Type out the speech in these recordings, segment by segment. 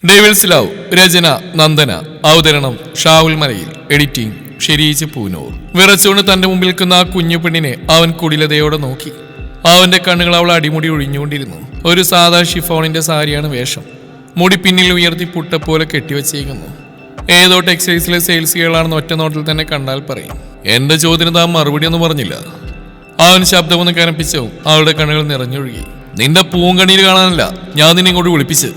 ഡേവിൾസ് love. രചന നന്ദന. അവതരണം ഷാവുൽ മലയിൽ. Editing Shereej Poonoor. വിറച്ചുകൊണ്ട് തന്റെ മുമ്പിൽ നിൽക്കുന്ന ആ കുഞ്ഞു പെണ്ണിനെ അവൻ കുടിലതയോടെ നോക്കി. അവന്റെ കണ്ണുകൾ അവൾ അടിമുടി ഒഴിഞ്ഞുകൊണ്ടിരുന്നു. ഒരു സാധാ ഷിഫോണിന്റെ സാരിയാണ് വേഷം. മുടി പിന്നിൽ ഉയർത്തി പുട്ടപ്പോലെ കെട്ടിവെച്ചേക്കുന്നു. ഏതോ ടെക്സ്റ്റൈൽസിലെ സെയിൽസ് ഗേളാണെന്ന് ഒറ്റ നോട്ടിൽ തന്നെ കണ്ടാൽ പറയും. എന്റെ ചോദ്യത്തിന് താൻ മറുപടി ഒന്നും പറഞ്ഞില്ല. അവൻ ശബ്ദമൊന്ന് കനപ്പിച്ചു. അവളുടെ കണ്ണുകൾ നിറഞ്ഞൊഴുകി. നിന്റെ പൂങ്കണ്ണീര് കാണാനല്ല ഞാൻ നിന്നെ ഇങ്ങോട്ട് വിളിപ്പിച്ച്.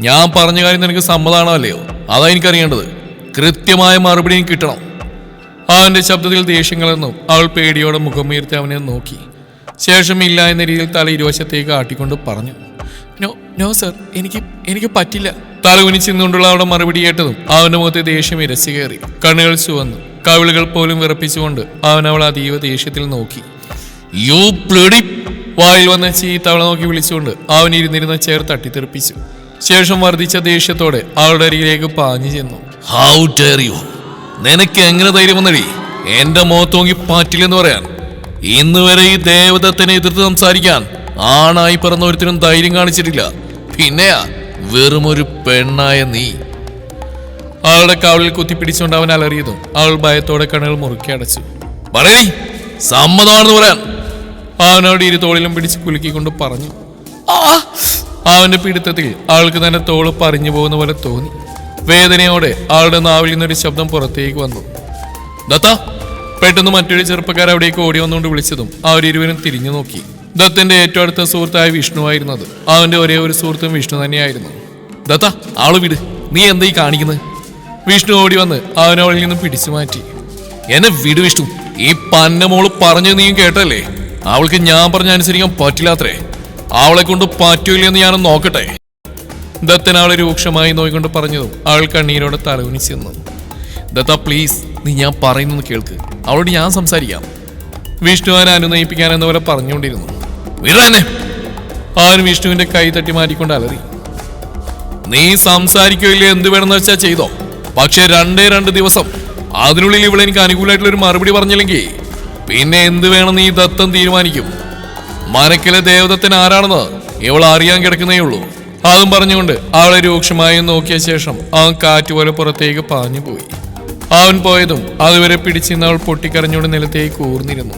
ഞാൻ പറഞ്ഞ കാര്യം നിനക്ക് സമ്മതമാണോ അല്ലയോ? അതാ എനിക്കറിയേണ്ടത്. കൃത്യമായ മറുപടി എനിക്ക് കിട്ടണം. അവന്റെ ശബ്ദത്തിൽ ദേഷ്യം കലർന്നു. അവൾ പേടിയോടെ മുഖമുയർത്തി അവനെ നോക്കി. ശേഷം ഇല്ല എന്ന രീതിയിൽ തല ഇരുവശത്തേക്ക് ആട്ടിക്കൊണ്ട് പറഞ്ഞു, നോ നോ സർ, എനിക്ക് പറ്റില്ല. തല കുനിച്ചിന്നുകൊണ്ടുള്ള അവളുടെ മറുപടി കേട്ടതും അവന്റെ മുഖത്തെ ദേഷ്യം ഇരച്ചു കയറി. കണ്ണുകൾ ചുവന്നു. കവിളുകൾ പോലും വിറപ്പിച്ചുകൊണ്ട് അവൻ അവൾ അതീവ ദേഷ്യത്തിൽ നോക്കി. You bloody! വായിൽ വന്ന ചീത്ത അവളെ നോക്കി വിളിച്ചുകൊണ്ട് അവൻ ഇരുന്നിരുന്ന ചെയർ തട്ടിത്തെറിപ്പിച്ചു. ശേഷം വർദ്ധിച്ച ദേഷ്യത്തോടെ അവളുടെ അരികിലേക്ക് പാഞ്ഞു ചെന്നു. How dare you! നിനക്ക് എങ്ങനെ ധൈര്യം വന്നടി എന്റെ മുഖത്തോങ്ങി പാറ്റില്ലെന്ന് പറയാൻ? ഇന്ന് വരെ ഈ ദേവദത്തിനെ എതിർത്ത് സംസാരിക്കാൻ ആണായി പിറന്ന ഒരുത്തിനും ധൈര്യം കാണിച്ചിട്ടില്ല. പിന്നെയാ വെറും ഒരു പെണ്ണായ നീ. അവളുടെ കവളിൽ കുത്തിപ്പിടിച്ചുകൊണ്ട് അവൻ അലറിയതും അവൾ ഭയത്തോടെ കണ്ണുകൾ മുറുക്കി അടച്ചു. പറയണി, സമ്മതമാണെന്ന് പറയാൻ. അവനോട് ഇരു തോളിലും പിടിച്ച് കുലുക്കിക്കൊണ്ട് പറഞ്ഞു. അവന്റെ പിടുത്തത്തിൽ അവൾക്ക് തന്നെ തോള് പറഞ്ഞു പോകുന്ന പോലെ തോന്നി. വേദനയോടെ അവളുടെ നാവിൽ നിന്നൊരു ശബ്ദം പുറത്തേക്ക് വന്നു. ദത്ത! പെട്ടെന്ന് മറ്റൊരു ചെറുപ്പക്കാർ അവിടേക്ക് ഓടി വന്നുകൊണ്ട് വിളിച്ചതും അവരിരുവരും തിരിഞ്ഞു നോക്കി. ദത്തിന്റെ ഏറ്റവും അടുത്ത സുഹൃത്തായ വിഷ്ണുവായിരുന്നത്. അവന്റെ ഒരേ ഒരു സുഹൃത്തും വിഷ്ണു തന്നെയായിരുന്നു. ദത്ത, ആള് വിട്, നീ എന്താ ഈ കാണിക്കുന്നത്? വിഷ്ണു ഓടി വന്ന് അവനവളിൽ നിന്നും പിടിച്ചു മാറ്റി. എന്നെ വിട് വിഷ്ണു, ഈ പന്നമോള് പറഞ്ഞു നീയും കേട്ടല്ലേ? അവൾക്ക് ഞാൻ പറഞ്ഞ അനുസരിക്കാൻ പറ്റില്ലാത്രേ. അവളെ കൊണ്ട് പറ്റൂലെന്ന് ഞാനൊന്ന് നോക്കട്ടെ. ദത്തൻ അവളെ രൂക്ഷമായി നോയിക്കൊണ്ട് പറഞ്ഞതും അവൾ കണ്ണീരോടെ തലകുനിച്ചെന്നു. ദത്ത പ്ലീസ്, നീ ഞാൻ പറയുന്നത് കേൾക്ക്. അവളോട് ഞാൻ സംസാരിക്കാം. വിഷ്ണു അവനെ അനുനയിപ്പിക്കാൻ എന്ന പോലെ പറഞ്ഞുകൊണ്ടിരുന്നു. വിടന്നെ! അവൻ വിഷ്ണുവിന്റെ കൈ തട്ടി മാറ്റിക്കൊണ്ട് അലറി. നീ സംസാരിക്കുകയില്ലേ, എന്ത് വേണമെന്ന് വെച്ചാൽ ചെയ്തോ. പക്ഷെ 2 ദിവസം അതിനുള്ളിൽ ഇവിടെ എനിക്ക് അനുകൂലമായിട്ടുള്ളൊരു മറുപടി പറഞ്ഞില്ലെങ്കിൽ പിന്നെ എന്ത് വേണം നീ ദത്തം തീരുമാനിക്കും. മനക്കിലെ ദേവദത്തൻ ആരാണെന്ന് ഇവൾ അറിയാൻ കിടക്കുന്നേ ഉള്ളൂ. അതും പറഞ്ഞുകൊണ്ട് അവളെ രൂക്ഷമായി നോക്കിയ ശേഷം അവൻ കാറ്റുപോലെ പുറത്തേക്ക് പാഞ്ഞു പോയി. അവൻ പോയതും അതുവരെ പിടിച്ചിരുന്ന അവൾ പൊട്ടിക്കരഞ്ഞുകൊണ്ട് നിലത്തേക്ക് ഊർന്നിരുന്നു.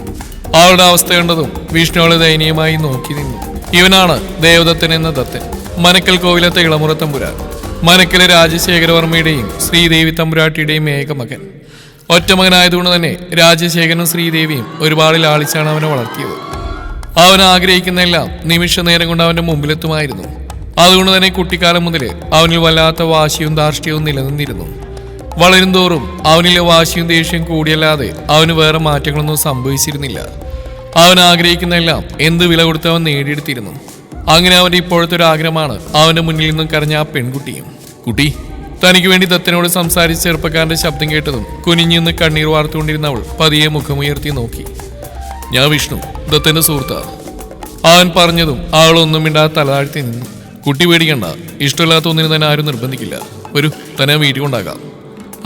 അവളുടെ അവസ്ഥ കണ്ടതും വിഷ്ണു അവളെ ദയനീയമായി നോക്കി നിന്നു. ഇവനാണ് ദേവദത്തൻ എന്ന ദത്തൻ, മനക്കൽ കോവിലത്തെ ഇളമുറ തമ്പുരാൻ. മനക്കലെ രാജശേഖരവർമ്മയുടെയും ശ്രീദേവി തമ്പുരാട്ടിയുടെയും ഏകമകൻ. ഒറ്റ മകനായതുകൊണ്ട് തന്നെ രാജശേഖരനും ശ്രീദേവിയും ഒരുപാട് ലാളിച്ചാണ് അവനെ വളർത്തിയത്. അവൻ ആഗ്രഹിക്കുന്നതെല്ലാം നിമിഷ നേരം കൊണ്ട് അവന്റെ മുമ്പിലെത്തുമായിരുന്നു. അതുകൊണ്ട് തന്നെ കുട്ടിക്കാലം മുതലേ അവനിൽ വല്ലാത്ത വാശിയും ധാർഷ്ട്യവും നിലനിന്നിരുന്നു. വളരും തോറും അവനിലെ വാശിയും ദേഷ്യം കൂടിയല്ലാതെ അവന് വേറെ മാറ്റങ്ങളൊന്നും സംഭവിച്ചിരുന്നില്ല. അവൻ ആഗ്രഹിക്കുന്നതെല്ലാം എന്ത് വില കൊടുത്ത് അവൻ നേടിയെടുത്തിരുന്നു. അങ്ങനെ അവന്റെ ഇപ്പോഴത്തെ ഒരു ആഗ്രഹമാണ് അവന്റെ മുന്നിൽ നിന്നും കരഞ്ഞ ആ പെൺകുട്ടിയും. കുട്ടി! തനിക്ക് വേണ്ടി ദത്തനോട് സംസാരിച്ച ചെറുപ്പക്കാരന്റെ ശബ്ദം കേട്ടതും കുനിഞ്ഞിന്ന് കണ്ണീർ വാർത്തുകൊണ്ടിരുന്ന അവൾ പതിയെ മുഖമുയർത്തി നോക്കി. ഞാൻ വിഷ്ണു, ദത്തന്റെ സുഹൃത്താ. അവൻ പറഞ്ഞതും അവളൊന്നും മിണ്ടാതെ തലതാഴ്ത്തി നിന്നു. കുട്ടി പേടിക്കണ്ട, ഇഷ്ടമില്ലാത്ത ഒന്നിനും തന്നെ ആരും നിർബന്ധിക്കില്ല. ഒരു തന്നെ വീട്ടിൽ കൊണ്ടാകാം.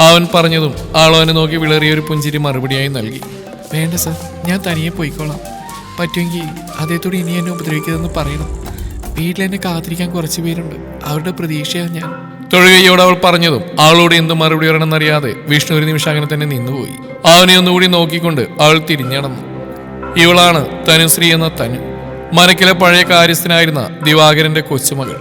അവൻ പറഞ്ഞതും ആളോ അവനെ നോക്കി വിളറിയൊരു പുഞ്ചിരി മറുപടിയായി നൽകി. വേണ്ട സർ, ഞാൻ തനിയെ പോയിക്കോളാം. പറ്റുമെങ്കിൽ അദ്ദേഹത്തോട് ഇനി എന്നെ ഉപദ്രവിക്കരുതെന്ന് പറയണം. വീട്ടിൽ എന്നെ കാത്തിരിക്കാൻ കുറച്ച് പേരുണ്ട്, അവരുടെ പ്രതീക്ഷയാണ് ഞാൻ. തൊഴുകയോട് അവൾ പറഞ്ഞതും അവളോട് എന്ത് മറുപടി പറയണമെന്നറിയാതെ വിഷ്ണു ഒരു നിമിഷം അങ്ങനെ തന്നെ നിന്നുപോയി. അവനെ ഒന്നുകൂടി നോക്കിക്കൊണ്ട് അവൾ തിരിഞ്ഞടന്നു. ഇവളാണ് തനുശ്രീ എന്ന തനു, മനക്കിലെ പഴയ കാര്യസ്ഥനായിരുന്ന ദിവാകരന്റെ കൊച്ചുമകൾ.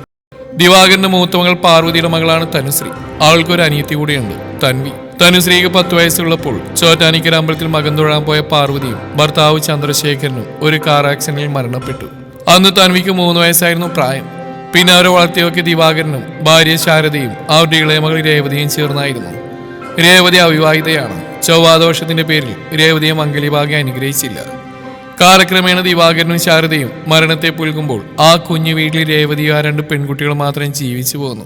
ദിവാകരന്റെ മൂത്തമകൾ പാർവതിയുടെ മകളാണ് തനുശ്രീ. അവൾക്കൊരു അനിയത്തി കൂടിയുണ്ട്, തൻവി. തനുശ്രീക്ക് 10 വയസ്സുള്ളപ്പോൾ ചോറ്റാനിക്കര അമ്പലത്തിൽ മകൻ തൊഴാൻ പോയ പാർവതിയും ഭർത്താവ് ചന്ദ്രശേഖരനും ഒരു കാർ ആക്സിഡന്റിൽ മരണപ്പെട്ടു. അന്ന് തൻവിക്ക് 3 വയസ്സായിരുന്നു പ്രായം. പിന്നെ അവരെ വളർത്തിയൊക്കെ ദിവാകരനും ഭാര്യ ശാരദയും അവരുടെ ഇളയ മകൾ രേവതിയും ചേർന്നായിരുന്നു. രേവതി അവിവാഹിതയാണ്. ചൊവ്വാദോഷത്തിന്റെ പേരിൽ രേവതിയെ മംഗലിഭാഗ്യം അനുഗ്രഹിച്ചില്ല. കാലക്രമേണ ദിവാകരനും ശാരദയും മരണത്തെ പുൽകുമ്പോൾ ആ കുഞ്ഞു വീട്ടിൽ രേവതിയും ആ 2 പെൺകുട്ടികൾ മാത്രം ജീവിച്ചു പോന്നു.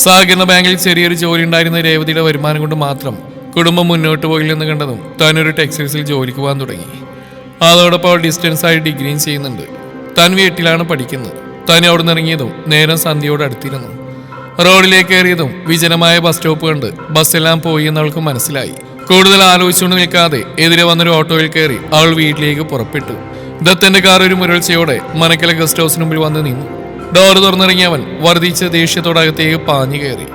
സഹകരണ ബാങ്കിൽ ചെറിയൊരു ജോലി ഉണ്ടായിരുന്ന രേവതിയുടെ വരുമാനം കൊണ്ട് മാത്രം കുടുംബം മുന്നോട്ട് പോയില്ലെന്ന് കണ്ടതും താനൊരു ടെക്സ്റ്റൈൽസിൽ ജോലിക്ക് പോകാൻ തുടങ്ങി. അതോടൊപ്പം അവൾ ഡിസ്റ്റൻസായി ഡിഗ്രിയും ചെയ്യുന്നുണ്ട്. തൻവി 8ലാണ് പഠിക്കുന്നത്. തന്നെ അവിടെ നിന്ന് ഇറങ്ങിയതും നേരം സന്ധ്യയോട് അടുത്തിരുന്നു. റോഡിലേക്ക് കയറിയതും വിജനമായ ബസ് സ്റ്റോപ്പ് കണ്ട് ബസ്സെല്ലാം പോയി എന്നവൾക്ക് മനസ്സിലായി. കൂടുതൽ ആലോചിച്ചുകൊണ്ട് നിൽക്കാതെ എതിരെ വന്നൊരു ഓട്ടോയിൽ കയറി അവൾ വീട്ടിലേക്ക് പുറപ്പെട്ടു. ദത്തന്റെ കാർ ഒരു മുരൾച്ചയോടെ മനക്കലെ ഗസ്റ്റ് ഹൗസിന് മുമ്പിൽ വന്ന് നിന്നു. ഡോർ തുറന്നിറങ്ങിയ അവൻ വർദ്ധിച്ച ദേഷ്യത്തോടകത്തേക്ക് പാഞ്ഞു കയറി.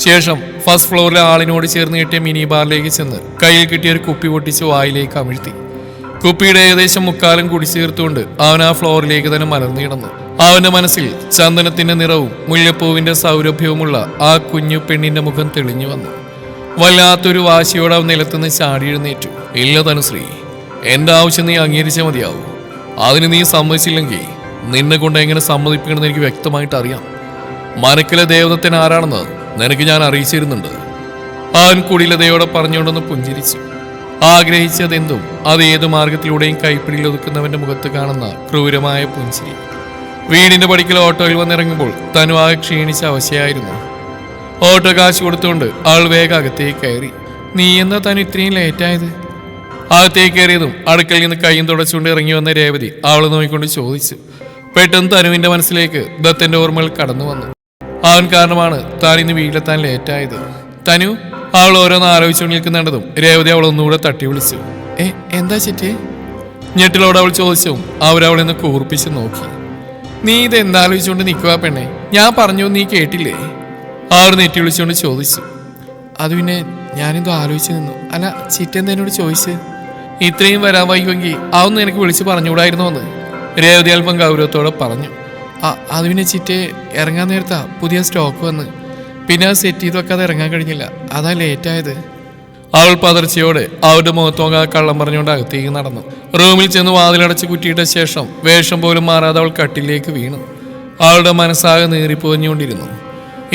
ശേഷം ഫസ്റ്റ് ഫ്ലോറിലെ ആളിനോട് ചേർന്ന് കിട്ടിയ മിനി ബാറിലേക്ക് ചെന്ന് കയ്യിൽ കിട്ടിയ ഒരു കുപ്പി പൊട്ടിച്ച് വായിലേക്ക് അമിഴ്ത്തി. കുപ്പിയുടെ ഏകദേശം മുക്കാലും കുടിച്ചേർത്തുകൊണ്ട് അവൻ ആ ഫ്ലോറിലേക്ക് തന്നെ മലർന്നു കിടന്നു. അവന്റെ മനസ്സിൽ ചന്ദനത്തിന്റെ നിറവും മുല്ലപ്പൂവിന്റെ സൗരഭ്യവുമുള്ള ആ കുഞ്ഞു പെണ്ണിന്റെ മുഖം തെളിഞ്ഞു വന്നു. വല്ലാത്തൊരു വാശിയോടെ അവൻ നിലത്തുനിന്ന് ചാടി എഴുന്നേറ്റു. ഇല്ല തനുശ്രീ, എന്റെ ആവശ്യം നീ അംഗീകരിച്ചാൽ മതിയാവും. അതിന് നീ സമ്മതിച്ചില്ലെങ്കിൽ നിന്നെ കൊണ്ട് എങ്ങനെ സമ്മതിപ്പിക്കണമെന്ന് എനിക്ക് വ്യക്തമായിട്ട് അറിയാം. മനക്കിലെ ദേവതത്തിന് ആരാണെന്ന് നിനക്ക് ഞാൻ അറിയിച്ചിരുന്നുണ്ട്. അവൻ കുടിലതയോടെ പറഞ്ഞുകൊണ്ടൊന്ന് പുഞ്ചിരിച്ചു. ആഗ്രഹിച്ചതെന്തും അത് ഏതു മാർഗത്തിലൂടെയും കൈപ്പിടിയിൽ ഒതുക്കുന്നവന്റെ മുഖത്ത് കാണുന്ന ക്രൂരമായ പുഞ്ചിരി. വീടിന്റെ പടിക്കൽ ഓട്ടോയിൽ വന്നിറങ്ങുമ്പോൾ തനു ആകെ ക്ഷീണിച്ച അവശയായിരുന്നു. ഓട്ടോ കാശ് കൊടുത്തുകൊണ്ട് അവൾ വേഗം അകത്തേക്ക് കയറി. നീ എന്താ തനു ഇത്രയും ലേറ്റായത്? അകത്തേക്ക് കയറിയതും അടുക്കളയിൽ നിന്ന് കൈയും തുടച്ചുകൊണ്ട് ഇറങ്ങി വന്ന രേവതി അവളെ നോക്കിക്കൊണ്ട് ചോദിച്ചു. പെട്ടെന്ന് തനുവിന്റെ മനസ്സിലേക്ക് ദത്തന്റെ ഓർമ്മകൾ കടന്നു വന്നു. അവൻ കാരണമാണ് താൻ ഇന്ന് വീട്ടിലെത്താൻ ലേറ്റായത്. തനു, അവൾ ഓരോന്ന് ആലോചിച്ചുകൊണ്ട് നിൽക്കുന്നുണ്ടതും രേവതി അവൾ ഒന്നുകൂടെ തട്ടി വിളിച്ചു. എന്താ ചിറ്റേ? ഞെട്ടിലോട് അവൾ ചോദിച്ചു. അവരവളിൽ നിന്ന് കൂർപ്പിച്ച് നോക്കി. നീ ഇത് എന്താലോചിച്ചുകൊണ്ട് നിൽക്കുക പെണ്ണെ? ഞാൻ പറഞ്ഞു, നീ കേട്ടില്ലേ? അവർ നെറ്റി വിളിച്ചുകൊണ്ട് ചോദിച്ചു. അത് പിന്നെ ഞാനെന്തോ ആലോചിച്ച് നിന്നു. അല്ല, ചിറ്റെന്താ എന്നോട് ചോദിച്ച്? ഇത്രയും വരാൻ വൈകുമെങ്കിൽ അതൊന്നും എനിക്ക് വിളിച്ച് പറഞ്ഞുകൂടായിരുന്നോ എന്ന് രേവതി അല്പം ഗൗരവത്തോടെ പറഞ്ഞു. അത് പിന്നെ ചിറ്റെ ഇറങ്ങാൻ നേരത്താ പുതിയ സ്റ്റോക്ക് വന്ന്, പിന്നെ അത് സെറ്റ് ചെയ്ത് വെക്കാതെ ഇറങ്ങാൻ കഴിഞ്ഞില്ല, അതാ ലേറ്റായത്. അവൾ പതർച്ചയോടെ അവരുടെ മുഖത്തോങ്ങാ കള്ളം പറഞ്ഞുകൊണ്ട് അകത്തേക്ക് നടന്നു. റൂമിൽ ചെന്ന് വാതിലടച്ച് കുറ്റിയിട്ട ശേഷം വേഷം പോലും മാറാതെ അവൾ കട്ടിലേക്ക് വീണു. അവളുടെ മനസ്സാകെ നീറിപ്പോഞ്ഞുകൊണ്ടിരുന്നു.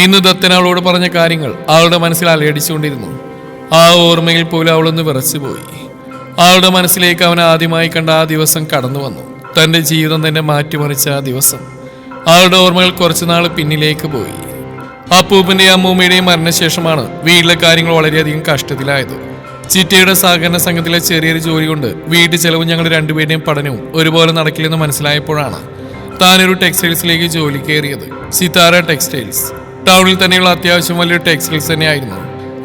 ഇന്ന് ദത്തൻ അവളോട് പറഞ്ഞ കാര്യങ്ങൾ അവളുടെ മനസ്സിൽ അലയടിച്ചുകൊണ്ടിരുന്നു. ആ ഓർമ്മയിൽ പോലും അവളൊന്ന് വിറച്ചുപോയി. അവളുടെ മനസ്സിലേക്ക് അവൻ ആദ്യമായി കണ്ട ആ ദിവസം കടന്നു വന്നു. തൻ്റെ ജീവിതം തന്നെ മാറ്റിമറിച്ച ആ ദിവസം. അവളുടെ ഓർമ്മകൾ കുറച്ചുനാൾ പിന്നിലേക്ക് പോയി. അപ്പൂപ്പന്റെയും അമ്മൂമ്മയുടെയും മരണശേഷമാണ് വീട്ടിലെ കാര്യങ്ങൾ വളരെയധികം കഷ്ടത്തിലായത്. ചിറ്റയുടെ സഹകരണ സംഘത്തിലെ ചെറിയൊരു ജോലി കൊണ്ട് വീട്ടു ചെലവും ഞങ്ങൾ രണ്ടുപേരുടെയും പഠനവും ഒരുപോലെ നടക്കില്ലെന്ന് മനസ്സിലായപ്പോഴാണ് താനൊരു ടെക്സ്റ്റൈൽസിലേക്ക് ജോലി കയറിയത്. സിതാര ടെക്സ്റ്റൈൽസ് ടൗണിൽ തന്നെയുള്ള അത്യാവശ്യം വലിയൊരു ടെക്സ്റ്റൈൽസ് തന്നെയായിരുന്നു.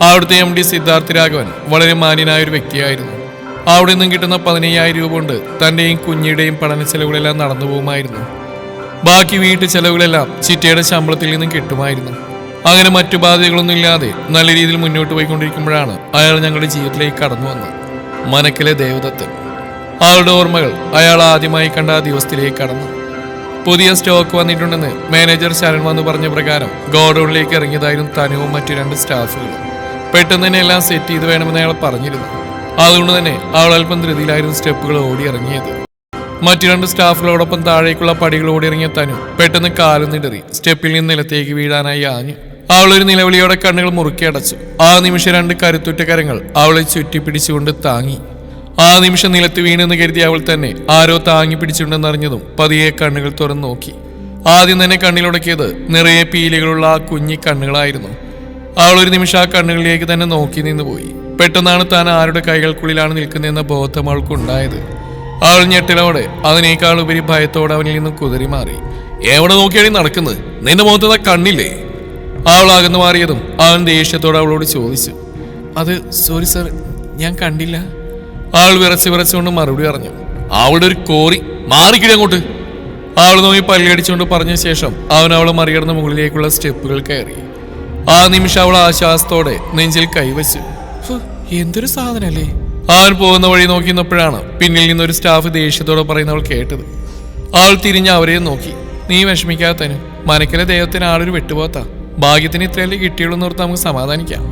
അവിടുത്തെ MD സിദ്ധാർത്ഥ് രാഘവൻ വളരെ മാന്യനായ ഒരു വ്യക്തിയായിരുന്നു. അവിടെ നിന്നും കിട്ടുന്ന 15,000 രൂപ കൊണ്ട് തൻ്റെയും കുഞ്ഞിയുടെയും പഠന ചെലവുകളെല്ലാം നടന്നു പോകുമായിരുന്നു. ബാക്കി വീട്ടു ചെലവുകളെല്ലാം ചിറ്റയുടെ ശമ്പളത്തിൽ നിന്നും കിട്ടുമായിരുന്നു. അങ്ങനെ മറ്റു ബാധ്യതകളൊന്നും ഇല്ലാതെ നല്ല രീതിയിൽ മുന്നോട്ട് പോയിക്കൊണ്ടിരിക്കുമ്പോഴാണ് അയാൾ ഞങ്ങളുടെ ജീവിതത്തിലേക്ക് കടന്നു വന്നത്. മനക്കിലെ ദേവദത്തൻ. അവളുടെ ഓർമ്മകൾ അയാൾ ആദ്യമായി കണ്ട ആ ദിവസത്തിലേക്ക് കടന്നു. പുതിയ സ്റ്റോക്ക് വന്നിട്ടുണ്ടെന്ന് മാനേജർ ശരൺ വന്ന് പറഞ്ഞ പ്രകാരം ഗോഡൌണിലേക്ക് ഇറങ്ങിയതായിരുന്നു തനുവും മറ്റു 2 സ്റ്റാഫുകളും. പെട്ടെന്ന് തന്നെ എല്ലാം സെറ്റ് ചെയ്ത് വേണമെന്ന് അയാൾ പറഞ്ഞിരുന്നു. അതുകൊണ്ട് തന്നെ അവൾ അല്പം ധൃതിയിലായിരുന്നു സ്റ്റെപ്പുകൾ ഓടി ഇറങ്ങിയത്. മറ്റു 2 സ്റ്റാഫുകളോടൊപ്പം താഴേക്കുള്ള പടികൾ ഓടിയിറങ്ങിയ തനു പെട്ടെന്ന് കാലും നിടറി സ്റ്റെപ്പിൽ നിന്ന് നിലത്തേക്ക് വീഴാനായി ആഞ്ഞു. അവളൊരു നിലവിളിയോടെ കണ്ണുകൾ മുറുക്കി അടച്ചു. ആ നിമിഷം 2 കരുത്തുറ്റ കരങ്ങൾ അവളെ ചുറ്റിപ്പിടിച്ചുകൊണ്ട് താങ്ങി. ആ നിമിഷം നിലത്ത് വീണെന്ന് കരുതി അവൾ തന്നെ ആരോ താങ്ങി പിടിച്ചിട്ടുണ്ടെന്നറിഞ്ഞതും പതിയെ കണ്ണുകൾ തുറന്നു നോക്കി. ആദ്യം തന്നെ കണ്ണിലുടക്കിയത് നിറയെ പീലികളുള്ള ആ കുഞ്ഞി കണ്ണുകളായിരുന്നു. അവൾ ഒരു നിമിഷം ആ കണ്ണുകളിലേക്ക് തന്നെ നോക്കി നിന്നുപോയി. പെട്ടെന്നാണ് താൻ ആരുടെ കൈകൾക്കുള്ളിലാണ് നിൽക്കുന്നതെന്ന ബോധം അവൾക്കുണ്ടായത്. അവൾ ഞെട്ടലോടെ അതിനേക്കാൾ ഉപരി ഭയത്തോടെ അവനിൽ നിന്നും കുതറി മാറി. എവിടെ നോക്കിയാണ് നടക്കുന്നത്? നിന്റെ മുഖത്ത് കണ്ണില്ലേ? അവൾ അകന്നു മാറിയതും അവൻ ദേഷ്യത്തോടെ അവളോട് ചോദിച്ചു. അത് സോറി സർ, ഞാൻ കണ്ടില്ല. അവൾ വിറച്ചുകൊണ്ട് മറുപടി പറഞ്ഞു. അവളുടെ ഒരു കോറി, മാറിക്കിടി അങ്ങോട്ട്. അവൾ നോക്കി പല്ലിയടിച്ചുകൊണ്ട് പറഞ്ഞ ശേഷം അവൻ അവളെ മറികടന്ന് മുകളിലേക്കുള്ള സ്റ്റെപ്പുകൾ കയറി. ആ നിമിഷം അവൾ ആശ്വാസത്തോടെ നെഞ്ചിൽ കൈവച്ചു. എന്തൊരു സാധനല്ലേ? അവൻ പോകുന്ന വഴി നോക്കിയിരുന്നപ്പോഴാണ് പിന്നിൽ നിന്നൊരു സ്റ്റാഫ് ദേഷ്യത്തോടെ പറയുന്നവൾ കേട്ടത്. അവൾ തിരിഞ്ഞ് അവരെയും നോക്കി. നീ വിഷമിക്കാത്തനും മനക്കിലെ ദൈവത്തിന് ആളൊരു വെട്ടുപോത്താ. ഭാഗ്യത്തിന് ഇത്രയല്ലേ കിട്ടിയുള്ളൂ എന്നോർത്ത് നമുക്ക് സമാധാനിക്കാം.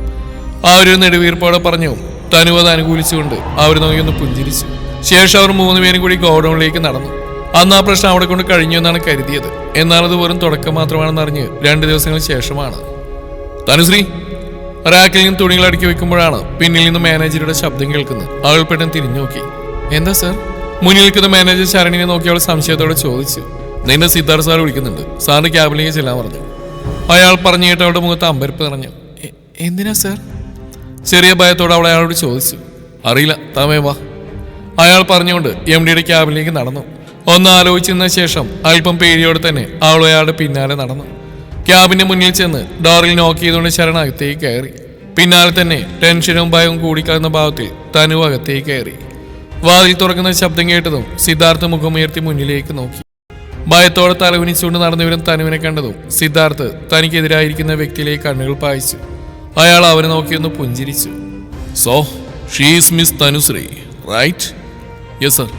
ആ ഒരു നെടുവീർപ്പോടെ പറഞ്ഞു. തനു അത് അനുകൂലിച്ചുകൊണ്ട് അവർ നോക്കിയൊന്ന് പുഞ്ചിരിച്ചു. ശേഷം അവർ 3 പേരും കൂടി ഗോഡൌണിലേക്ക് നടന്നു. അന്ന് ആ പ്രശ്നം അവിടെ കൊണ്ട് കഴിഞ്ഞു എന്നാണ് കരുതിയത്. എന്നാൽ അത് വെറും തുടക്കം മാത്രമാണെന്ന് അറിഞ്ഞ് 2 ദിവസങ്ങൾക്ക് ശേഷമാണ്. തനുശ്രീ, റാക്കിൽ നിന്ന് തുണികൾ അടുക്കി വെക്കുമ്പോഴാണ് പിന്നിൽ നിന്ന് മാനേജറുടെ ശബ്ദം കേൾക്കുന്നത്. അവൾ പെട്ടെന്ന് തിരിഞ്ഞു നോക്കി. എന്താ സർ? മുന്നിൽ നിൽക്കുന്ന മാനേജർ ശരണിനെ നോക്കി അവൾ സംശയത്തോടെ ചോദിച്ചു. നിന്നെ സിദ്ധാർത്ഥ് സാർ വിളിക്കുന്നുണ്ട്, സാറിന് ക്യാബിലേക്ക് ചെല്ലാൻ പറഞ്ഞു. അയാൾ പറഞ്ഞു കേട്ട് അവളുടെ മുഖത്ത് അമ്പരപ്പ് നിറഞ്ഞു. എന്തിനാ സർ? ചെറിയ ഭയത്തോടെ അവൾ അയാളോട് ചോദിച്ചു. അറിയില്ല, താമേ വാ. അയാൾ പറഞ്ഞുകൊണ്ട് MDയുടെ ക്യാബിലേക്ക് നടന്നു. ഒന്ന് ആലോചിച്ചതിന് ശേഷം അല്പം പേടിയോടെ തന്നെ അവൾ അയാളുടെ പിന്നാലെ നടന്നു. ക്യാബിന്റെ മുന്നിൽ ചെന്ന് ഡോറിൽ നോക്ക് ചെയ്തുകൊണ്ട് ശരൺ അകത്തേക്ക് കയറി. പിന്നാലെ തന്നെ ടെൻഷനും ഭയവും കൂടിക്കലർന്ന ഭാവത്തിൽ തനു അകത്തേക്ക് കയറി. വാതിൽ തുറക്കുന്ന ശബ്ദം കേട്ടതും സിദ്ധാർത്ഥ മുഖമുയർത്തി മുന്നിലേക്ക് നോക്കി. ഭയത്തോടെ തലകുനിച്ചുകൊണ്ട് നടന്നവരും തനുവിനെ കണ്ടതും സിദ്ധാർത്ഥ് തനിക്കെതിരായിരിക്കുന്ന വ്യക്തിയിലേക്ക് കണ്ണുകൾ പായിച്ചു. അയാൾ അവനെ നോക്കിയൊന്ന് പുഞ്ചിരിച്ചു. So she's miss Tanushree right? Yes sir.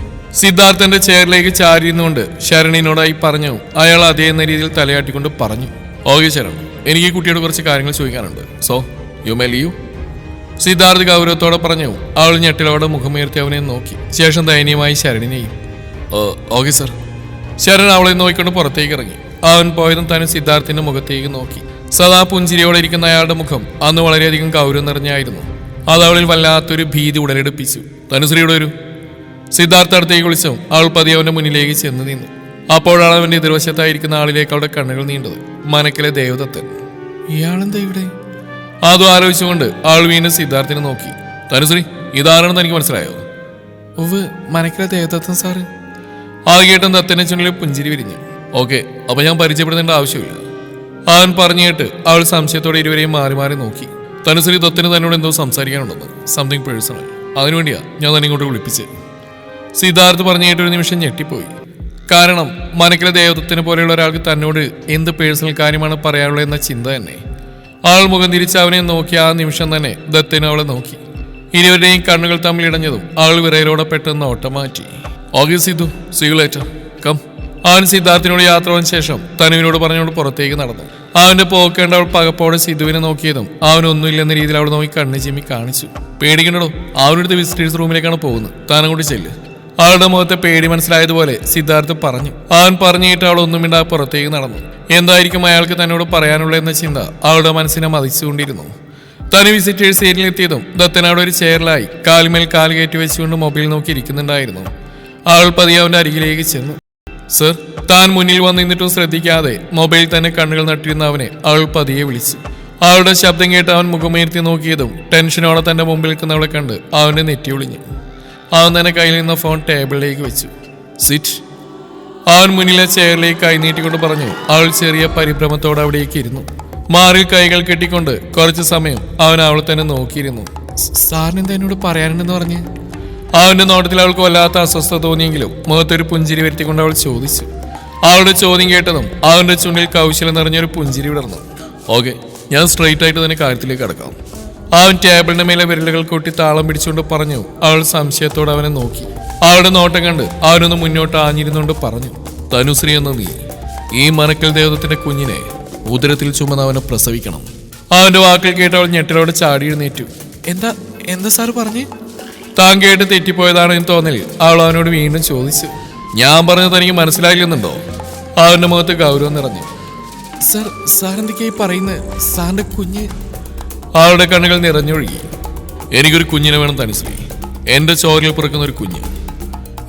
സിദ്ധാർത്ഥന്റെ ചെയറിലേക്ക് ചാരിയിരുന്നുകൊണ്ട് ശരണിനോടായി പറഞ്ഞു. അയാൾ അതേ എന്ന രീതിയിൽ തലയാട്ടിക്കൊണ്ട് പറഞ്ഞു. ഓക്കെ ശരൺ, എനിക്ക് ഈ കുട്ടിയോട് കുറച്ച് കാര്യങ്ങൾ ചോദിക്കാനുണ്ട്. So you may leave. Siddharth ഗൗരവത്തോടെ പറഞ്ഞു. അവൾ ഞെട്ടിലോടെ മുഖമുയർത്തി അവനെ നോക്കി. ശേഷം ദയനീയമായി ശരണിനെയും. Okay sir. ശരൺ അവളെ നോക്കിക്കൊണ്ട് പുറത്തേക്ക് ഇറങ്ങി. അവൻ പോയതും തന്നെ സിദ്ധാർത്ഥിന്റെ മുഖത്തേക്ക് നോക്കി. സദാ പുഞ്ചിരിയോടെ ഇരിക്കുന്ന അയാളുടെ മുഖം അന്ന് വളരെയധികം ഗൗരവം നിറഞ്ഞായിരുന്നു. അത് അവളിൽ വല്ലാത്തൊരു ഭീതി ഉടലെടുപ്പിച്ചു. തനുശ്രീയുടെ ഒരു സിദ്ധാർത്ഥ അടുത്തേക്ക് വിളിച്ചു. അവൾ പതിയെ അവന്റെ മുന്നിലേക്ക് ചെന്ന് നിന്നു. അപ്പോഴാണ് അവന്റെ എതിർവശത്തായിരിക്കുന്ന ആളിലേക്ക് അവളുടെ കണ്ണുകൾ നീണ്ടത്. മനക്കിലെ ദേവദത്തൻ. ഇയാളെന്താ ഇവിടെ? അതും ആലോചിച്ചുകൊണ്ട് അവൾ വീണ്ടും സിദ്ധാർത്ഥിനെ നോക്കി. തനുശ്രീ, ഇതാരാണെന്ന് എനിക്ക് മനസ്സിലായോ? ഉവ്, മനക്കിലെ ദേവദത്തൻ സാറ്. അത് കേട്ടും ദത്തനെ ചുണ്ടിൽ പുഞ്ചിരി വിരിഞ്ഞു. ഓക്കെ, അപ്പൊ ഞാൻ പരിചയപ്പെടുത്തേണ്ട ആവശ്യമില്ല. അവൻ പറഞ്ഞു കേട്ട് അവൾ സംശയത്തോടെ ഇരുവരെയും മാറി മാറി നോക്കി. തനുശ്രീ, ദത്തിന് തന്നോട് എന്തോ സംസാരിക്കാനുണ്ടെന്ന്, സംതിങ് പേഴ്സണൽ. അതിനുവേണ്ടിയാ ഞാൻ തന്നെ ഇങ്ങോട്ട് വിളിപ്പിച്ച്. സിദ്ധാർത്ഥ് പറഞ്ഞു കേട്ടൊരു നിമിഷം ഞെട്ടിപ്പോയി. കാരണം മനക്കിലെ ദേവദത്തിനെ പോലെയുള്ള ഒരാൾക്ക് തന്നോട് എന്ത് പേഴ്സണൽ കാര്യമാണ് പറയാനുള്ളത് എന്ന ചിന്ത തന്നെ. ആൾ മുഖം തിരിച്ച് അവനെ നോക്കി ആ നിമിഷം തന്നെ ദത്തിന് അവളെ നോക്കി. ഇരുവരുടെയും കണ്ണുകൾ തമ്മിൽ ഇടഞ്ഞതും അവൾ വിറയലോടെ പെട്ടെന്ന് ഓട്ടം മാറ്റി. Okay Sidhu, see you later, come. അവൻ സിദ്ധാർത്ഥിനോട് യാത്ര വന്ന ശേഷം തനുവിനോട് പറഞ്ഞുകൊണ്ട് പുറത്തേക്ക് നടന്നു. അവന്റെ പോക്കേണ്ട അവൾ പകപ്പോടെ സിദ്ധുവിനെ നോക്കിയതും അവനൊന്നുമില്ലെന്ന രീതിയിൽ അവൾ നോക്കി കണ്ണ് ചിമ്മി കാണിച്ചു. പേടിക്കണ്ടോ, അവനടുത്ത് വിസിറ്റേഴ്സ് റൂമിലേക്കാണ് പോകുന്നത്, താനങ്ങോട്ട് ചെല്ല്. അവളുടെ മുഖത്തെ പേടി മനസ്സിലായതുപോലെ സിദ്ധാർത്ഥ് പറഞ്ഞു. അവൻ പറഞ്ഞിട്ട് അവൾ ഒന്നും മിണ്ടാതെ പുറത്തേക്ക് നടന്നു. എന്തായിരിക്കും അയാൾക്ക് തന്നോട് പറയാനുള്ള എന്ന ചിന്ത അവളുടെ മനസ്സിനെ മതിച്ചുകൊണ്ടിരുന്നു. തനി വിസിറ്റേഴ്സ് ഏരിയയിലെത്തിയതും ദത്തനോട് ഒരു ചെയറിലായി കാൽമേൽ കാൽ കയറ്റി വെച്ചുകൊണ്ട് മൊബൈൽ നോക്കി ഇരിക്കുന്നുണ്ടായിരുന്നു. അവൾ പതിയെ അവന്റെ അരികിലേക്ക് ചെന്നു. സർ. താൻ മുന്നിൽ വന്നിട്ടും ശ്രദ്ധിക്കാതെ മൊബൈൽ തന്നെ കണ്ണുകൾ നട്ടിരുന്ന അവനെ അവൾ പതിയെ വിളിച്ചു. അവളുടെ ശബ്ദം കേട്ട് അവൻ മുഖമുയർത്തി നോക്കിയതും ടെൻഷനോടെ തന്റെ മുമ്പിൽ നിൽക്കുന്നവളെ കണ്ട് അവന്റെ നെറ്റി ഒളിഞ്ഞു. അവൻ തന്നെ കയ്യിൽ നിന്ന് ഫോൺ ടേബിളിലേക്ക് വെച്ചു. സിറ്റ്. അവൻ മുന്നിലെ ചെയറിലേക്ക് കൈ നീട്ടിക്കൊണ്ട് പറഞ്ഞു. അവൾ ചെറിയ പരിഭ്രമത്തോടെ അവിടേക്ക് ഇരുന്നു. മാറിൽ കൈകൾ കെട്ടിക്കൊണ്ട് കുറച്ചു സമയം അവൻ അവളെ തന്നെ നോക്കിയിരുന്നു. സാറിന് എന്താ എന്നോട് പറയാനുണ്ടെന്ന് പറഞ്ഞ്? അവന്റെ നോട്ടത്തിൽ അവൾക്ക് വല്ലാത്ത അസ്വസ്ഥത തോന്നിയെങ്കിലും മുഖത്തൊരു പുഞ്ചിരി വരുത്തിക്കൊണ്ട് അവൾ ചോദിച്ചു. അവളുടെ ചോദ്യം കേട്ടതും അവന്റെ ചുണ്ടിൽ കൗശലം നിറഞ്ഞൊരു പുഞ്ചിരി വിടർന്നു. ഓക്കെ, ഞാൻ സ്ട്രെയിറ്റ് ആയിട്ട് തന്നെ കാര്യത്തിലേക്ക് കടക്കാം. അവൻ ടേബിളിന്റെ മേലെ വിരലുകൾ കൊട്ടി താളം പിടിച്ചുകൊണ്ട് പറഞ്ഞു. അവൾ സംശയത്തോടെ അവനെ നോക്കി. അവളുടെ നോട്ടം കണ്ട് അവനൊന്ന് മുന്നോട്ട് ആഞ്ഞിരുന്നുകൊണ്ട് പറഞ്ഞു. തനുശ്രീ എന്ന നീ ഈ മനക്കൽ ദേവതത്തിന്റെ കുഞ്ഞിനെ ഉദരത്തിൽ ചുമന്ന് അവനെ പ്രസവിക്കണം. അവന്റെ വാക്കുകൾ കേട്ട് അവൾ ഞെട്ടലോടെ ചാടി എഴുന്നേറ്റു. എന്താ എന്താ സാർ പറഞ്ഞേ? താൻ കേട്ട് തെറ്റിപ്പോയതാണെന്ന് തോന്നലിൽ അവൾ അവനോട് വീണ്ടും ചോദിച്ചു. ഞാൻ പറഞ്ഞത് തനിക്ക് മനസ്സിലായില്ലെന്നുണ്ടോ? അവന്റെ മുഖത്ത് ഗൗരവം നിറഞ്ഞു. സാർ എന്തൊക്കെയായി പറയുന്നത്? സാറിന്റെ കുഞ്ഞ്. അവളുടെ കണ്ണുകൾ നിറഞ്ഞൊഴുകി. എനിക്കൊരു കുഞ്ഞിനെ വേണം തനുശ്രീ, എന്റെ ചോരയിൽ പിറക്കുന്ന ഒരു കുഞ്ഞ്.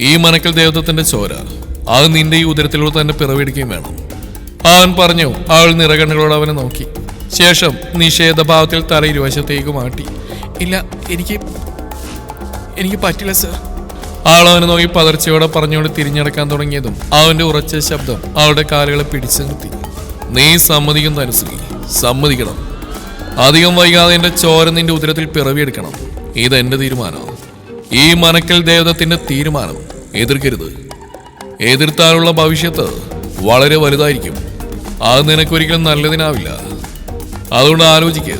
ഈ മനക്കൽ ദേവതത്തിന്റെ ചോര അത് നിന്റെ ഈ ഉദരത്തിലൂടെ തന്നെ പിറവെടുക്കുകയും വേണം. അവൻ പറഞ്ഞു. അവൾ നിറകണ്ണുകളോട് അവനെ നോക്കി. ശേഷം നിഷേധഭാവത്തിൽ തല ഇരുവശത്തേക്ക് മാറ്റി. ഇല്ല, എനിക്ക് പറ്റില്ല സർ. അവൾ അവനെ നോക്കി പതർച്ചയോടെ പറഞ്ഞുകൊണ്ട് തിരിഞ്ഞടക്കാൻ തുടങ്ങിയതും അവന്റെ ഉറച്ച ശബ്ദം അവളുടെ കാലുകളെ പിടിച്ചു നിർത്തി. നീ സമ്മതിക്കും തനുശ്രീ, സമ്മതിക്കണം. അധികം വൈകാതെ എന്റെ ചോര നിന്റെ ഉദരത്തിൽ പിറവിയെടുക്കണം. ഇതെന്റെ തീരുമാനം, ഈ മനക്കൽ ദേവതത്തിന്റെ തീരുമാനം. എതിർക്കരുത്. എതിർത്താലുള്ള ഭവിഷ്യത്ത് വളരെ വലുതായിരിക്കും. അത് നിനക്കൊരിക്കലും നല്ലതിനാവില്ല. അതുകൊണ്ട് ആലോചിക്കുക,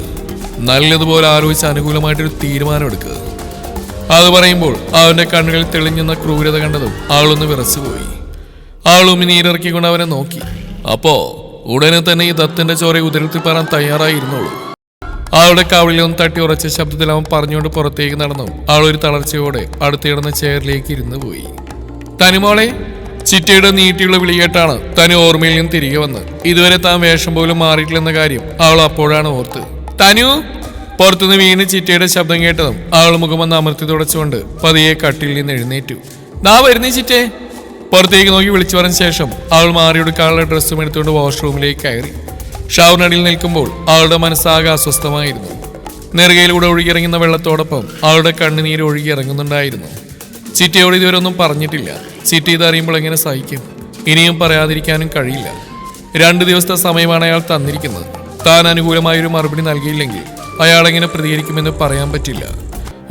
നല്ലതുപോലെ ആലോചിച്ച് അനുകൂലമായിട്ടൊരു തീരുമാനം എടുക്കുക. അത് പറയുമ്പോൾ അവന്റെ കണ്ണുകളിൽ തെളിഞ്ഞുന്ന ക്രൂരത കണ്ടതും അവളൊന്ന് വിറച്ചുപോയി. അവൾ ഉമിനീരിറക്കിക്കൊണ്ട് അവനെ നോക്കി. അപ്പോ ഉടനെ തന്നെ ഈ ദത്തന്റെ ചോര ഉദരത്തിൽ പറയാൻ തയ്യാറായിരുന്നുള്ളൂ. അവളുടെ കവിളിലൊന്ന് തട്ടി ഉറച്ച ശബ്ദത്തിൽ അവൻ പറഞ്ഞുകൊണ്ട് പുറത്തേക്ക് നടന്നു. അവൾ ഒരു തളർച്ചയോടെ അടുത്തിടുന്ന ചെയറിലേക്ക് ഇരുന്നു പോയി. തനുമോളെ. ചിറ്റയുടെ നീട്ടിയുള്ള വിളി കേട്ടാണ് തനു ഓർമ്മയിൽ നിന്ന് തിരികെ വന്ന്. ഇതുവരെ താൻ വേഷം പോലും മാറിയിട്ടില്ലെന്ന കാര്യം അവൾ അപ്പോഴാണ് ഓർത്ത്. തനു. പുറത്തുനിന്ന് വീണ് ചിറ്റയുടെ ശബ്ദം കേട്ടതും അവൾ മുഖമൊന്ന് അമർത്തി തുടച്ചുകൊണ്ട് പതിയെ കട്ടിൽ നിന്ന് എഴുന്നേറ്റു. ദാ വരുന്നേ ചിറ്റേ. പുറത്തേക്ക് നോക്കി വിളിച്ചു പറഞ്ഞ ശേഷം അവൾ മാറിയെടുക്കാനുള്ള ഡ്രസ്സും എടുത്തുകൊണ്ട് വാഷ്റൂമിലേക്ക് കയറി. ഷവറിനടിയിൽ നിൽക്കുമ്പോൾ അവളുടെ മനസ്സാകെ അസ്വസ്ഥമായിരുന്നു. നെറുകയിലൂടെ ഒഴുകിയിറങ്ങുന്ന വെള്ളത്തോടൊപ്പം അവളുടെ കണ്ണുനീര് ഒഴുകിയിറങ്ങുന്നുണ്ടായിരുന്നു. ചിറ്റയോട് ഇതുവരെ ഒന്നും പറഞ്ഞിട്ടില്ല. ചിറ്റ ഇതറിയുമ്പോൾ എങ്ങനെ സഹിക്കും? ഇനിയും പറയാതിരിക്കാനും കഴിയില്ല. 2 ദിവസത്തെ സമയമാണ് അയാൾ തന്നിരിക്കുന്നത്. താൻ അനുകൂലമായൊരു മറുപടി നൽകിയില്ലെങ്കിൽ അയാൾ എങ്ങനെ പ്രതികരിക്കുമെന്ന് പറയാൻ പറ്റില്ല.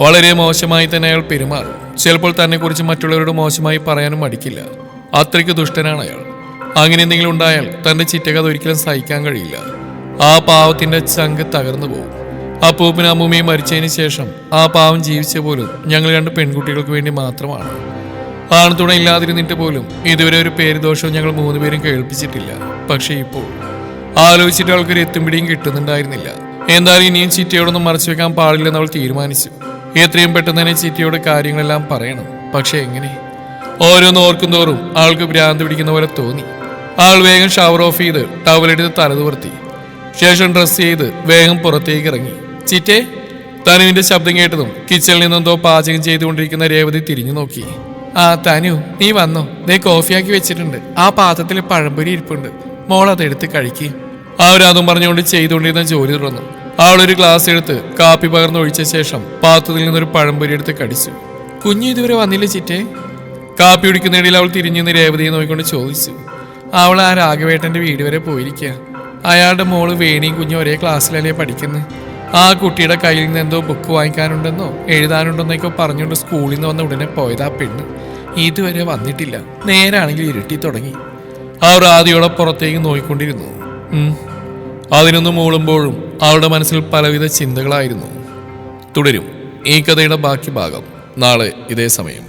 വളരെ മോശമായി തന്നെ അയാൾ പെരുമാറും. ചിലപ്പോൾ തന്നെ കുറിച്ച് മറ്റുള്ളവരോട് മോശമായി പറയാനും മടിക്കില്ല. അത്രയ്ക്ക് ദുഷ്ടനാണ് അയാൾ. അങ്ങനെ എന്തെങ്കിലും ഉണ്ടായാൽ തന്റെ ചിറ്റകഥ ഒരിക്കലും സഹിക്കാൻ കഴിയില്ല. ആ പാവത്തിന്റെ ചങ്ക് തകർന്നു പോകും. അപ്പൂപ്പനും അമ്മൂമ്മയും മരിച്ചതിന് ശേഷം ആ പാവം ജീവിച്ച പോലും ഞങ്ങൾ 2 പെൺകുട്ടികൾക്ക് വേണ്ടി മാത്രമാണ്. ആൺതുണ ഇല്ലാതിരുന്നിട്ട് പോലും ഇതുവരെ ഒരു പേര് ദോഷവും ഞങ്ങൾ 3 പേരും കേൾപ്പിച്ചിട്ടില്ല. പക്ഷെ ഇപ്പോൾ ആലോചിച്ചിട്ട് അവൾക്കൊരു എത്തുംപിടിയും കിട്ടുന്നുണ്ടായിരുന്നില്ല. എന്തായാലും ഇനിയും ചിറ്റയോടൊന്നും മറച്ചു വെക്കാൻ പാടില്ലെന്ന് അവൾ തീരുമാനിച്ചു. എത്രയും പെട്ടെന്ന് തന്നെ ചിറ്റയോട് കാര്യങ്ങളെല്ലാം പറയണം. പക്ഷെ എങ്ങനെ? ഓരോന്ന് ഓർക്കും തോറും അവൾക്ക് ഭ്രാന്ത് പിടിക്കുന്ന പോലെ തോന്നി. അവൾ വേഗം ഷവർ ഓഫ് ചെയ്ത് ടവലെടുത്ത് തലതുവർത്തി. ശേഷം ഡ്രസ് ചെയ്ത് വേഗം പുറത്തേക്ക് ഇറങ്ങി. ചിറ്റേ, തനുവിന്റെ ശബ്ദം കേട്ടതും കിച്ചണിൽ നിന്നെന്തോ പാചകം ചെയ്തുകൊണ്ടിരിക്കുന്ന രേവതി തിരിഞ്ഞു നോക്കി. ആ തനു, നീ വന്നോ? ദേ കോഫിയാക്കി വെച്ചിട്ടുണ്ട്. ആ പാത്രത്തിൽ പഴംപൊരി ഇരിപ്പുണ്ട്, മോൾ അതെടുത്ത് കഴിക്കുക. അവരതും പറഞ്ഞുകൊണ്ട് ചെയ്തുകൊണ്ടിരുന്ന ജോലി തുറന്നു. അവളൊരു ഗ്ലാസ് എടുത്ത് കാപ്പി പകർന്നൊഴിച്ച ശേഷം പാത്രത്തിൽ നിന്നൊരു പഴംപൊരി എടുത്ത് കടിച്ചു. കുഞ്ഞു ഇതുവരെ വന്നില്ല ചിറ്റേ? കാപ്പി കുടിക്കുന്നതിടയിൽ അവൾ തിരിഞ്ഞു നിന്ന് രേവതിയെ നോക്കിക്കൊണ്ട് ചോദിച്ചു. അവൾ ആ രാഘവേട്ടന്റെ വീട് വരെ പോയിരിക്കുക. അയാളുടെ മോള് വേണിയും കുഞ്ഞും ഒരേ ക്ലാസ്സിലല്ലേ പഠിക്കുന്നത്. ആ കുട്ടിയുടെ കയ്യിൽ നിന്ന് എന്തോ ബുക്ക് വാങ്ങിക്കാനുണ്ടെന്നോ എഴുതാനുണ്ടെന്നൊക്കെ പറഞ്ഞുകൊണ്ട് സ്കൂളിൽ നിന്ന് വന്ന ഉടനെ പോയതാ പെണ്ണ്. ഇതുവരെ വന്നിട്ടില്ല. നേരാണെങ്കിൽ ഇരുട്ടി തുടങ്ങി. അവർ ആദ്യോടെ പുറത്തേക്ക് നോക്കിക്കൊണ്ടിരുന്നു. അതിനൊന്ന് മൂളുമ്പോഴും അവളുടെ മനസ്സിൽ പലവിധ ചിന്തകളായിരുന്നു. തുടരും ഈ കഥയുടെ ബാക്കി ഭാഗം നാളെ ഇതേ സമയം.